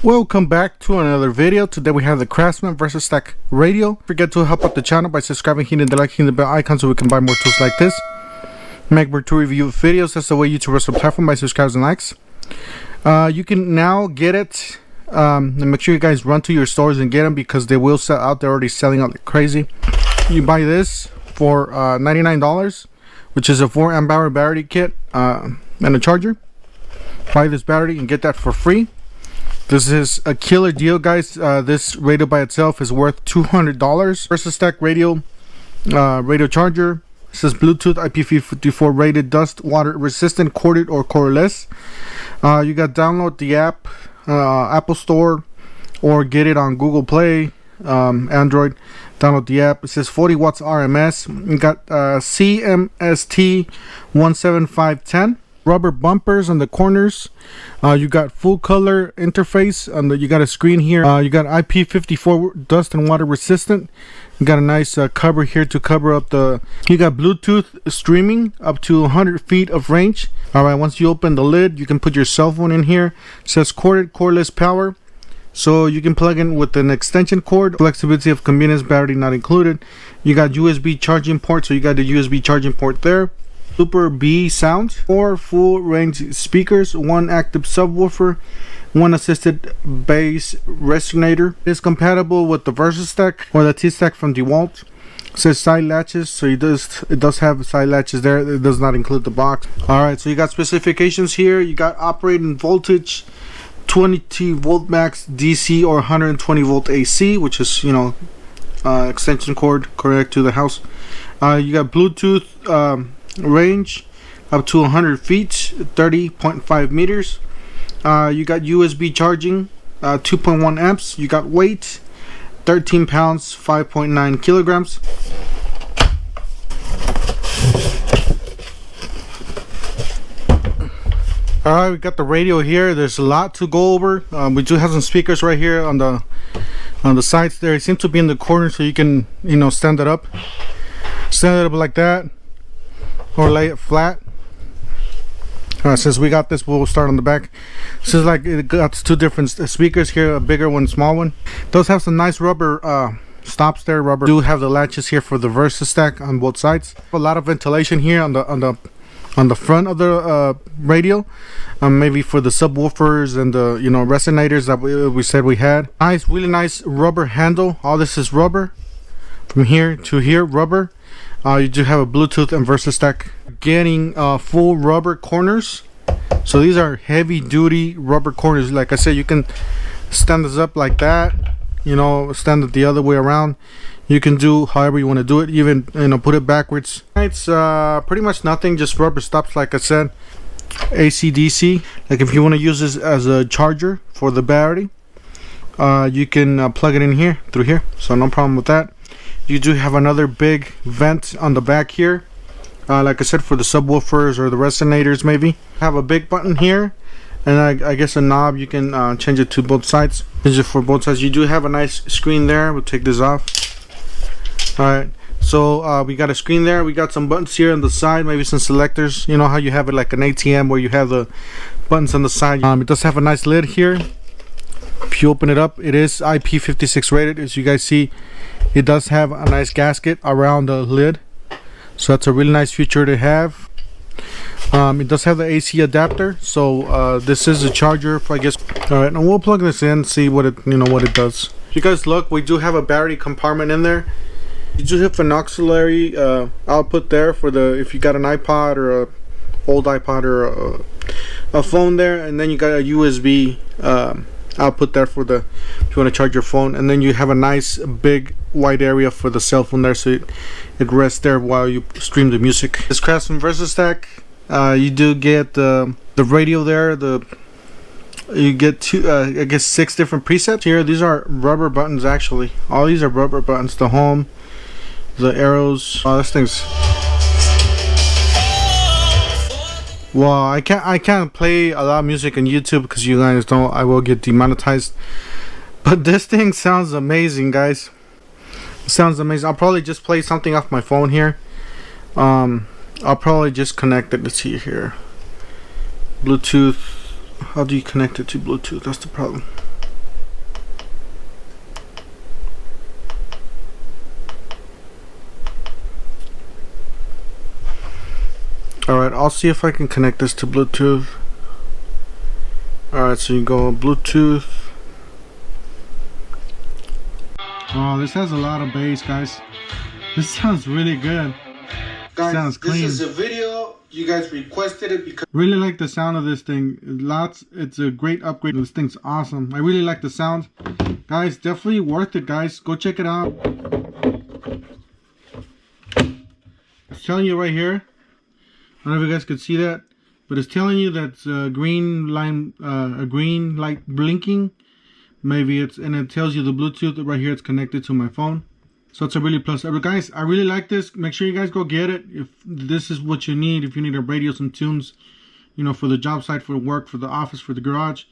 Welcome back to another video. Today we have the Craftman VersaStack radio. Don't forget to help out the channel by subscribing, hitting the like, hitting the bell icon so we can buy more tools like this. Make more tool review videos. That's the way YouTubers will platform by subscribes and likes. You can now get it. And make sure you guys run to your stores and get them because they will sell out. They're already selling out like crazy. You buy this for $99, which is a 4 amp hour battery kit and a charger. Buy this battery and get that for free. This is a killer deal, guys. This radio by itself is worth $200. VersaStack radio, radio charger. It says Bluetooth IP54 rated, dust, water resistant, corded or cordless. You got download the app, Apple Store, or get it on Google Play, Android. Download the app. It says 40 watts RMS. You got CMST 17510. Rubber bumpers on the corners. You got full color interface on the, you got a screen here. You got IP54 dust and water resistant. You got a nice cover here to cover up the, you got Bluetooth streaming up to 100 feet of range. Alright, once you open the lid, you can put your cell phone in here. It says corded, cordless power. So you can plug in with an extension cord. Flexibility of convenience, battery not included. You got USB charging port, so you got the USB charging port there. Super B sound, 4 full range speakers, 1 active subwoofer, 1 assisted bass resonator. It is compatible with the VersaStack or the T-Stack from DeWalt. It says side latches, so it does have side latches there. It does not include the box. Alright, so you got specifications here. You got operating voltage 20 volt max DC or 120 volt AC, which is, you know, extension cord correct to the house. You got Bluetooth range up to 100 feet, 30.5 meters. You got USB charging, 2.1 amps. You got weight, 13 pounds, 5.9 kilograms. Alright, we got the radio here. There's a lot to go over. We do have some speakers right here on the sides there. It seems to be in the corner, so you can, you know, stand it up like that, or lay it flat. Since we got this, we'll start on the back. This is like, it got two different speakers here, a bigger one, small one. Does have some nice rubber stops there. Rubber. Do have the latches here for the VersaStack on both sides. A lot of ventilation here on the front of the radio, maybe for the subwoofers and the, you know, resonators that we said we had. Nice, really nice rubber handle. All this is rubber from here to here, rubber. You do have a Bluetooth and VersaStack. Getting full rubber corners. So these are heavy duty rubber corners. Like I said, you can stand this up like that, you know, stand it the other way around. You can do however you want to do it, even, you know, put it backwards. It's pretty much nothing, just rubber stops, like I said. AC DC. Like if you want to use this as a charger for the battery, you can plug it in here through here, so no problem with that. You do have another big vent on the back here, like I said, for the subwoofers or the resonators. Maybe have a big button here, and I guess a knob. You can change it to both sides. This is for both sides. You do have a nice screen there. We'll take this off. Alright, so we got a screen there. We got some buttons here on the side, maybe some selectors. You know how you have it like an ATM where you have the buttons on the side. It does have a nice lid here. If you open it up, it is IP56 rated. As you guys see, it does have a nice gasket around the lid, so that's a really nice feature to have. It does have the AC adapter, so this is a charger for, I guess. All right, and we'll plug this in, see what it, you know, what it does. If you guys look, we do have a battery compartment in there. You do have an auxiliary output there for the, if you got an iPod or a old iPod or a phone there, and then you got a USB output there for the, if you want to charge your phone, and then you have a nice big wide area for the cell phone there, so it rests there while you stream the music. This Craftman VersaStack, you do get the radio there. You get two, I guess 6 different presets here. These are rubber buttons actually. All these are rubber buttons. The home, the arrows. Oh, this thing's. Well, I can't play a lot of music on YouTube because you guys know I will get demonetized. But this thing sounds amazing, guys. It sounds amazing. I'll probably just play something off my phone here. I'll probably just connect it. Let's see here. Bluetooth. How do you connect it to Bluetooth? That's the problem. Alright, I'll see if I can connect this to Bluetooth. Alright, so you go Bluetooth. Oh, this has a lot of bass, guys. This sounds really good. Guys, sounds clean. This is a video. You guys requested it because really like the sound of this thing. It's a great upgrade. This thing's awesome. I really like the sound. Guys, definitely worth it, guys. Go check it out. It's telling you right here. I don't know if you guys could see that, but it's telling you that's a green line, a green light blinking. Maybe it's, and it tells you the Bluetooth right here. It's connected to my phone, so it's a really plus. Guys, I really like this. Make sure you guys go get it if this is what you need. If you need a radio, some tunes, you know, for the job site, for work, for the office, for the garage.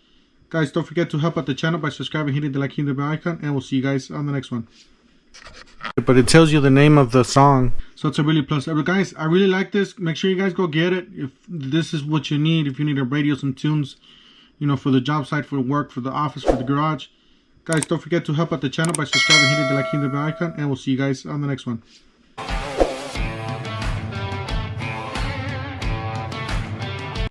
Guys, don't forget to help out the channel by subscribing, hitting the like, hitting the bell icon, and we'll see you guys on the next one. But it tells you the name of the song, so it's a really plus. Guys, I really like this. Make sure you guys go get it if this is what you need. If you need a radio, some tunes, you know, for the job site, for work, for the office, for the garage. Guys, don't forget to help out the channel by subscribing, hitting the like, hitting the bell icon, and we'll see you guys on the next one.